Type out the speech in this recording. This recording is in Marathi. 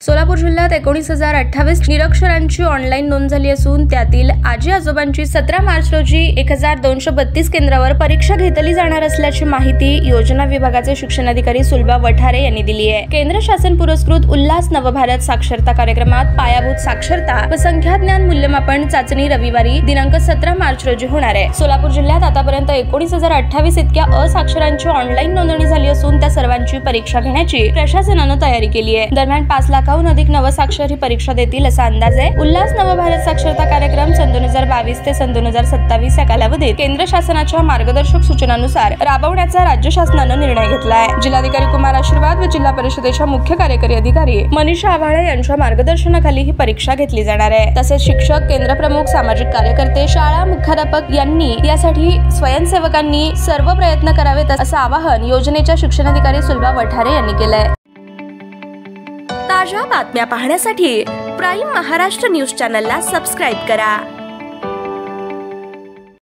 सोलापूर जिल्ह्यात 19,028 निरक्षरांची ऑनलाईन नोंद झाली असून त्यातील आजी आजोबांची 17 मार्च रोजी 1,232 केंद्रावर परीक्षा घेतली जाणार असल्याची माहिती योजना विभागाचे शिक्षणाधिकारी सुलभा वठारे यांनी दिली आहे। केंद्र शासन पुरस्कृत उल्हास नवभारत साक्षरता कार्यक्रमात पायाभूत साक्षरता व संख्याज्ञान मूल्यमापन चाचणी रविवारी दिनांक 17 मार्च रोजी होणार आहे। सोलापूर जिल्ह्यात आतापर्यंत 19,028 इतक्या असाक्षरांची ऑनलाईन नोंदणी झाली असून त्या सर्वांची परीक्षा घेण्याची प्रशासनाने तयारी केली आहे। दरम्यान 5 लाखाहून अधिक नवसाक्षर ही परीक्षा देतील असा अंदाज आहे। उल्हास नवभारत साक्षरता कार्यक्रम सन 2022 ते सन 2027 या कालावधीत केंद्र शासनाच्या मार्गदर्शक सूचनांनुसार राबवण्याचा राज्य शासनाने निर्णय घेतला आहे। जिल्हाधिकारी कुमार आशीर्वाद व जिल्हा परिषदेच्या मुख्य कार्यकारी अधिकारी मनीषा आभाळे यांच्या मार्गदर्शनाखाली ही परीक्षा घेतली जाणार आहे। तसेच शिक्षक, केंद्र प्रमुख, सामाजिक कार्यकर्ते, शाळा मुख्याध्यापक यांनी यासाठी स्वयंसेवकांनी सर्व प्रयत्न करावेत असं आवाहन योजनेच्या शिक्षणाधिकारी सुलभा वठारे यांनी केलंय। ताज्या बातम्या पाहण्यासाठी प्राईम महाराष्ट्र न्यूज चॅनलला सबस्क्राईब करा।